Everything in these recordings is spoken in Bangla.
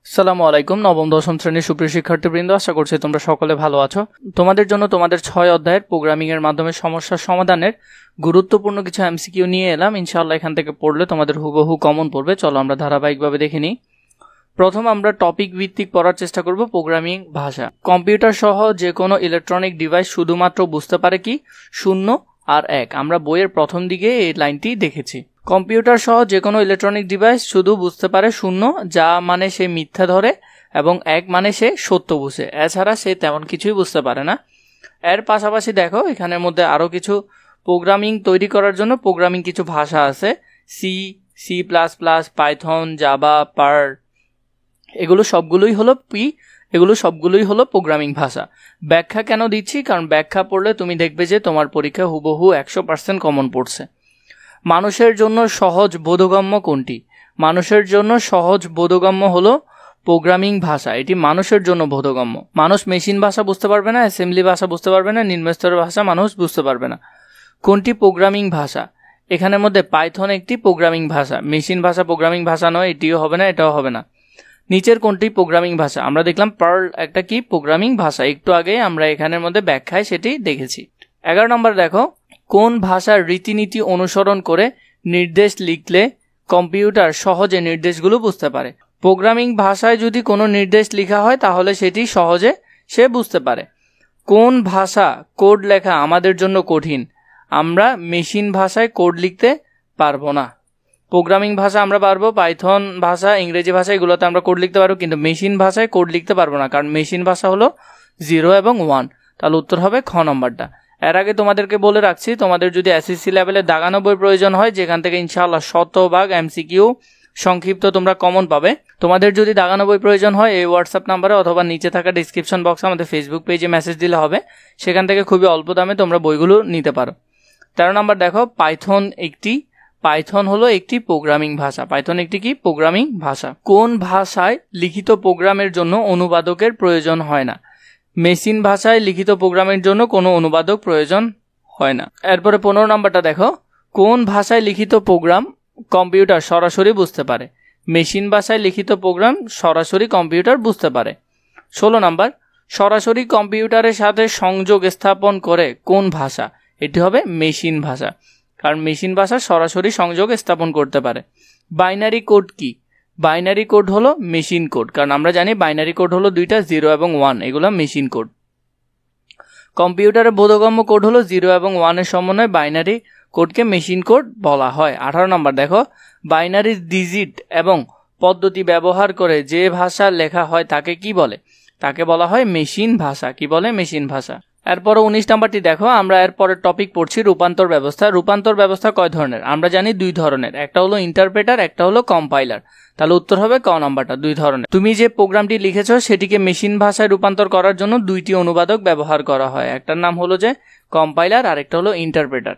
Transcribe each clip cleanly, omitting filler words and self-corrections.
আসসালামু আলাইকুম। নবম দশম শ্রেণীর সুপ্রিয় শিক্ষার্থীবৃন্দ, আশা করছি তোমরা সকলে ভালো আছো। তোমাদের জন্য তোমাদের 6 অধ্যায়ের প্রোগ্রামিং এর মাধ্যমে সমস্যার সমাধানের গুরুত্বপূর্ণ কিছু এমসিকিউ নিয়ে এলাম। ইনশাআল্লাহ এখান থেকে পড়লে তোমাদের হুবহু কমন পড়বে। চলো আমরা ধারাবাহিকভাবে দেখে নিই। প্রথম আমরা টপিক ভিত্তিক পড়ার চেষ্টা করব প্রোগ্রামিং ভাষা। কম্পিউটার সহ যে কোনো ইলেকট্রনিক ডিভাইস শুধুমাত্র বুঝতে পারে কি 0 আর 1। আমরা বইয়ের প্রথম দিকে এই লাইনটি দেখেছি। কম্পিউটার সহ যে কোনো ইলেকট্রনিক ডিভাইস শুধু বুঝতে পারে 0, যা মানে সে মিথ্যা ধরে, এবং 1 মানে সে সত্য বুঝে। এছাড়া সে তেমন কিছুই বুঝতে পারে না। এর পাশাপাশি দেখো এখানের মধ্যে আরও কিছু প্রোগ্রামিং তৈরি করার জন্য প্রোগ্রামিং কিছু ভাষা আছে। C plus plus, Python, Java, Perl, এগুলো সবগুলোই হলো প্রোগ্রামিং ভাষা। ব্যাখ্যা কেন দিচ্ছি? কারণ ব্যাখ্যা পড়লে তুমি দেখবে যে তোমার পরীক্ষা হুবহু 100% কমন পড়ছে। মানুষের জন্য সহজ বোধগম্য কোনটি? মানুষের জন্য সহজ বোধগম্য হলো প্রোগ্রামিং ভাষা। এটি মানুষের জন্য বোধগম্য। মানুষ মেশিন ভাষা বুঝতে পারবে না, অ্যাসেম্বলি ভাষা বুঝতে পারবে না, নিম্নস্তরের ভাষা মানুষ বুঝতে পারবে না। কোনটি প্রোগ্রামিং ভাষা? এখানের মধ্যে পাইথন একটি প্রোগ্রামিং ভাষা। মেশিন ভাষা প্রোগ্রামিং ভাষা নয়, এটিও হবে না, এটাও হবে না। নিচের কোনটি প্রোগ্রামিং ভাষা? আমরা দেখলাম পার্ল একটা কি প্রোগ্রামিং ভাষা, একটু আগে আমরা এখানের মধ্যে ব্যাখ্যায় সেটি দেখেছি। 11 নম্বর দেখো, কোন ভাষার রীতিনীতি অনুসরণ করে নির্দেশ লিখলে কম্পিউটার সহজে নির্দেশগুলো বুঝতে পারে? প্রোগ্রামিং ভাষায় যদি কোনো নির্দেশ লেখা হয় তাহলে সেটি সহজে সে বুঝতে পারে। কোন ভাষা কোড লেখা আমাদের জন্য কঠিন? আমরা মেশিন ভাষায় কোড লিখতে পারবো না। প্রোগ্রামিং ভাষা আমরা পারবো, পাইথন ভাষা, ইংরেজি ভাষা, এগুলোতে আমরা কোড লিখতে পারবো, কিন্তু মেশিন ভাষায় কোড লিখতে পারবো না, কারণ মেশিন ভাষা হলো 0 এবং 1। তাহলে উত্তর হবে খ নম্বরটা। এর আগে তোমাদেরকে বলে রাখছি, তোমাদের যদি এসএসসি লেভেলে দাগানো বই প্রয়োজন হয়, যেখান থেকে ইনশাআল্লাহ 100% এমসিকিউ সংক্ষিপ্ত তোমরা কমন পাবে, তোমাদের যদি দাগানো বই প্রয়োজন হয় এই হোয়াটসঅ্যাপ নাম্বারে অথবা নিচে থাকা ডিসক্রিপশন বক্সে আমাদের ফেসবুক পেজে মেসেজ দিলে হবে। সেখান থেকে খুবই অল্প দামে তোমরা বইগুলো নিতে পারো। 13 নম্বর দেখো, পাইথন হলো একটি প্রোগ্রামিং ভাষা। পাইথন একটি কি প্রোগ্রামিং ভাষা। কোন ভাষায় লিখিত প্রোগ্রামের জন্য অনুবাদকের প্রয়োজন হয় না? মেশিন ভাষায় লিখিত প্রোগ্রামের জন্য কোনো অনুবাদক প্রয়োজন হয় না। এরপরে 15 নম্বরটা দেখো, কোন ভাষায় লিখিত প্রোগ্রাম কম্পিউটার সরাসরি বুঝতে পারে? মেশিন ভাষায় লিখিত প্রোগ্রাম সরাসরি কম্পিউটার বুঝতে পারে। 16 নম্বর, সরাসরি কম্পিউটারের সাথে সংযোগ স্থাপন করে কোন ভাষা? এটি হবে মেশিন ভাষা, কারণ মেশিন ভাষা সরাসরি সংযোগ স্থাপন করতে পারে। বাইনারি কোড কি? বাইনারি কোড হলো মেশিন কোড, কারণ আমরা জানি বাইনারি কোড হলো 2টা, 0 এবং 1, এগুলো মেশিন কোড। কম্পিউটারের বোধগম্য কোড হলো 0 এবং 1 এর সমন্বয়ে বাইনারি কোডকে মেশিন কোড বলা হয়। 18 নম্বর দেখো, বাইনারি ডিজিট এবং পদ্ধতি ব্যবহার করে যে ভাষা লেখা হয় তাকে কি বলে? তাকে বলা হয় মেশিন ভাষা। কি বলে? মেশিন ভাষা। এরপরে 19 নম্বরটি দেখো, আমরা এরপরের টপিক পড়ছি রূপান্তর ব্যবস্থা। রূপান্তর ব্যবস্থা কয় ধরনের? আমরা জানি 2 ধরনের, একটা হলো ইন্টারপ্রেটার, একটা হলো কম্পাইলার। তাহলে উত্তর হবে ক নম্বরটা, 2 ধরনের। তুমি যে প্রোগ্রামটি লিখেছো সেটিকে মেশিন ভাষায় রূপান্তর করার জন্য 2টি অনুবাদক ব্যবহার করা হয়, একটার নাম হলো যে কম্পাইলার আর একটা হলো ইন্টারপ্রেটার।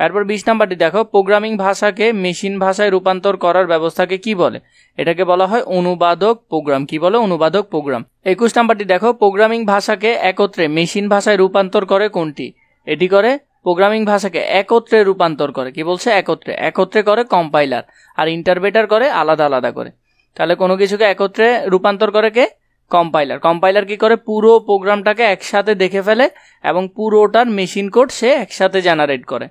এরপর 20 নম্বরটি দেখো, প্রোগ্রামিং ভাষাকে মেশিন ভাষায় রূপান্তর করার ব্যবস্থাকে কি বলে? এটাকে বলা হয় অনুবাদক প্রোগ্রাম। কি বলে? অনুবাদক প্রোগ্রাম। 21 নম্বরটি দেখো, প্রোগ্রামিং ভাষাকে একত্রে মেশিন ভাষায় রূপান্তর করে কোনটি? এটি করে প্রোগ্রামিং ভাষাকে একত্রে রূপান্তর করে, কি বলছে? একত্রে করে কম্পাইলার, আর ইন্টারপ্রেটার করে আলাদা আলাদা করে। তাহলে কোনো কিছুকে একত্রে রূপান্তর করে কে? কম্পাইলার। কম্পাইলার কি করে? পুরো প্রোগ্রামটাকে একসাথে দেখে ফেলে এবং পুরোটার মেশিন কোড সে একসাথে জেনারেট করে।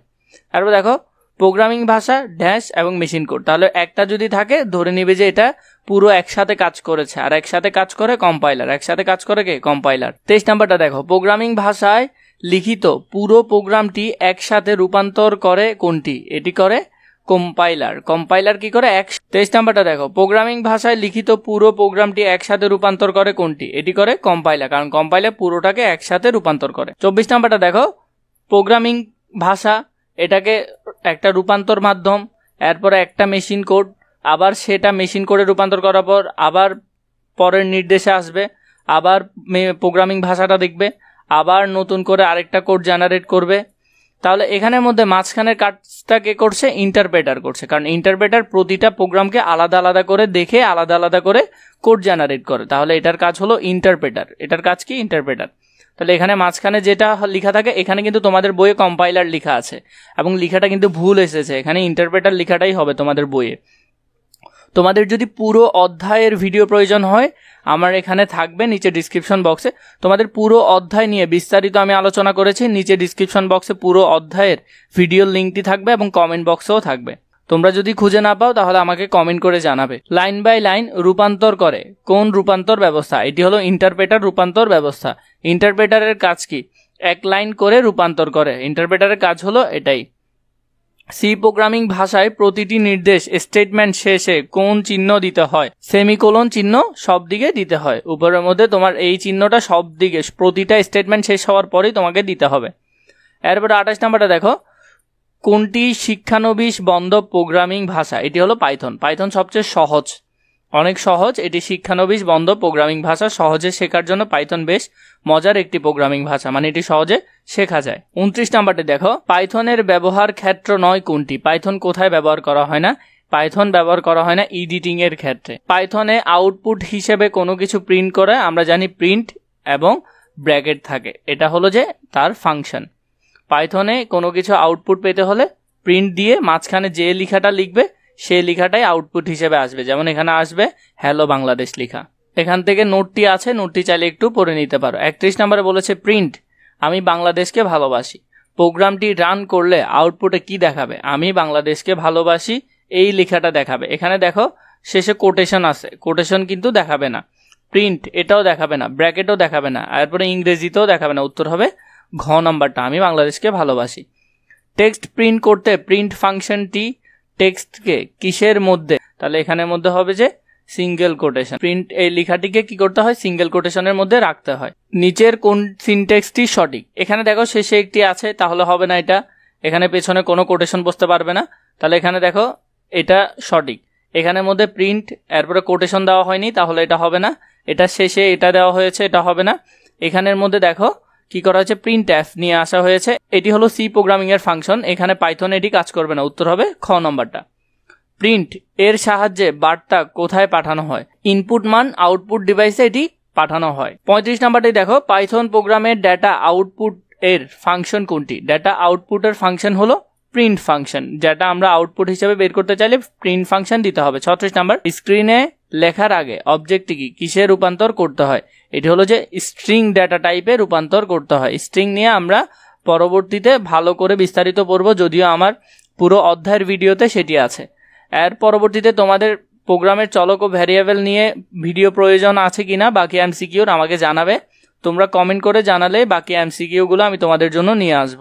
তারপর দেখো, প্রোগ্রামিং ভাষা ড্যাশ এবং মেশিন কোড। তাহলে একটা যদি থাকে ধরে নিবে যে এটা পুরো একসাথে কাজ করেছে, আর একসাথে কাজ করে কম্পাইলার। একসাথে কাজ করে কে? কম্পাইলার। 23 নম্বরটা দেখো, প্রোগ্রামিং ভাষায় লিখিত পুরো প্রোগ্রামটি একসাথে রূপান্তর করে কোনটি? এটি করে কম্পাইলার। কম্পাইলার কি করে? 23 নম্বরটা দেখো, প্রোগ্রামিং ভাষায় লিখিত পুরো প্রোগ্রামটি একসাথে রূপান্তর করে কোনটি? এটি করে কম্পাইলার, কারণ কম্পাইলার পুরোটাকে একসাথে রূপান্তর করে। 24 নম্বরটা দেখো, প্রোগ্রামিং ভাষা এটাকে একটা রূপান্তর মাধ্যম, এরপরে একটা মেশিন কোড, আবার সেটা মেশিন কোডে রূপান্তর করার পর আবার পরের নির্দেশে আসবে, আবার প্রোগ্রামিং ভাষাটা দেখবে, আবার নতুন করে আরেকটা কোড জেনারেট করবে। তাহলে এখানের মধ্যে মাঝখানের কাজটা কে করছে? ইন্টারপ্রেটার করছে, কারণ ইন্টারপ্রেটার প্রতিটা প্রোগ্রামকে আলাদা আলাদা করে দেখে আলাদা আলাদা করে কোড জেনারেট করে। তাহলে এটার কাজ হলো ইন্টারপ্রেটার। এটার কাজ কি? ইন্টারপ্রেটার। তাহলে এখানে মাঝখানে যেটা লেখা থাকে, এখানে কিন্তু তোমাদের বইয়ে কম্পাইলার লেখা আছে এবং লেখাটা কিন্তু ভুল এসেছে, এখানে ইন্টারপ্রেটার লেখাটাই হবে তোমাদের বইয়ে। তোমাদের যদি পুরো অধ্যায়ের ভিডিও প্রয়োজন হয় আমার এখানে থাকবে নিচে ডিসক্রিপশন বক্সে। তোমাদের পুরো অধ্যায় নিয়ে বিস্তারিত আমি আলোচনা করেছি, নিচে ডিসক্রিপশন বক্সে পুরো অধ্যায়ের ভিডিওর লিঙ্কটি থাকবে এবং কমেন্ট বক্সেও থাকবে। তোমরা যদি খুঁজে না পাও তাহলে আমাকে কমেন্ট করে জানাবে। লাইন বাই লাইন রূপান্তর করে কোন রূপান্তর ব্যবস্থা? এটি হলো ইন্টারপ্রেটার রূপান্তর ব্যবস্থা। ইন্টারপ্রেটারের কাজ কি? এক লাইন করে রূপান্তর করে। ইন্টারপ্রেটারের কাজ হলো এটাই। সি প্রোগ্রামিং ভাষায় প্রতিটি নির্দেশ স্টেটমেন্ট শেষে কোন চিহ্ন দিতে হয়? সেমিকোলন চিহ্ন সব দিকে দিতে হয়। উপরের মধ্যে তোমার এই চিহ্নটা সব দিকে, প্রতিটা স্টেটমেন্ট শেষ হওয়ার পরেই তোমাকে দিতে হবে। এরপরে 28 নাম্বারটা দেখো, কোনটি শিক্ষানবিশ বন্ধ প্রোগ্রামিং ভাষা? এটি হলো পাইথন। পাইথন সবচেয়ে সহজ, অনেক সহজ। এটি শিক্ষানবিশ বন্ধ প্রোগ্রামিং ভাষা। সহজে শেখার জন্য পাইথন বেশ মজার একটি প্রোগ্রামিং ভাষা, মানে এটি সহজে শেখা যায়। 29 নাম্বারটি দেখো, পাইথনের ব্যবহার ক্ষেত্র নয় কোনটি? পাইথন কোথায় ব্যবহার করা হয় না? পাইথন ব্যবহার করা হয় না এডিটিং এর ক্ষেত্রে। পাইথনে আউটপুট হিসেবে কোনো কিছু প্রিন্ট করে আমরা জানি প্রিন্ট এবং ব্র্যাকেট থাকে, এটা হলো যে তার ফাংশন। পাইথনে কোনো কিছু আউটপুট পেতে হলে প্রিন্ট দিয়ে মাঝখানে যে লেখাটা লিখবে সেই লেখাটাই আউটপুট হিসেবে আসবে। যেমন এখানে আসবে হ্যালো বাংলাদেশ লেখা। এখান থেকে নোটটি আছে, নোটটি চাইলে একটু পড়ে নিতে পারো। 31 নম্বরে বলেছে প্রিন্ট আমি বাংলাদেশকে ভালোবাসি। প্রোগ্রামটি রান করলে আউটপুটে কি দেখাবে? আমি বাংলাদেশকে ভালোবাসি এই লেখাটা দেখাবে। এখানে দেখো শেষে কোটেশন আছে, কোটেশন কিন্তু দেখাবে না। প্রিন্ট এটাও দেখাবে না, ব্র্যাকেটও দেখাবে না, এরপরে ইংরেজিতেও দেখাবে না। উত্তর হবে ঘ নাম্বারটা, আমি বাংলাদেশকে ভালোবাসি। টেক্সট প্রিন্ট করতে প্রিন্ট ফাংশনটি টেক্সটকে কিসের মধ্যে? তাহলে এখানের মধ্যে হবে যে সিঙ্গেল কোটেশন। প্রিন্ট এই লেখাটিকে কি করতে হয়? সিঙ্গেল কোটেশনের মধ্যে রাখতে হয়। নিচের কোন সিনট্যাক্সটি সঠিক? এখানে দেখো শেষে একটি আছে, তাহলে হবে না এটা। এখানে পেছনে কোনো কোটেশন বসতে পারবে না, তাহলে এখানে দেখো এটা সঠিক। এখানের মধ্যে প্রিন্ট এরপরে কোটেশন দেওয়া হয়নি, তাহলে এটা হবে না। এটা শেষে এটা দেওয়া হয়েছে, এটা হবে না। এখানের মধ্যে দেখো কি করা হয়েছে? প্রিন্ট এফ নিয়ে আসা হয়েছে। এটি হলো সি প্রোগ্রামিং এর ফাংশন, এখানে পাইথন এটি কাজ করবে না। উত্তর হবে খ নম্বরটা। প্রিন্ট এর সাহায্যে বার্তা কোথায় পাঠানো হয়? ইনপুট মান আউটপুট ডিভাইসে এটি পাঠানো হয়। 35 নাম্বারটি দেখো, পাইথন প্রোগ্রামের ডেটা আউটপুট এর ফাংশন কোনটি? ডেটা আউটপুটের ফাংশন হলো প্রিন্ট ফাংশন, যেটা আমরা আউটপুট হিসেবে বের করতে চাইলে প্রিন্ট ফাংশন দিতে হবে। 36 নাম্বার, স্ক্রিনে লেখার আগে অবজেক্টটি কি কিসে রূপান্তর করতে হয়? এটি হলো যে স্ট্রিং ডেটা টাইপে রূপান্তর করতে হয়। স্ট্রিং নিয়ে আমরা পরবর্তীতে ভালো করে বিস্তারিত পড়ব, যদিও আমার পুরো অধ্যায়ের ভিডিওতে সেটি আছে। এর পরবর্তীতে তোমাদের প্রোগ্রামের চলক ও ভ্যারিয়েবল নিয়ে ভিডিও প্রয়োজন আছে কিনা বাকি এমসিকিউর আমাকে জানাবে। তোমরা কমেন্ট করে জানালে বাকি এমসিকিউগুলো আমি তোমাদের জন্য নিয়ে আসবো।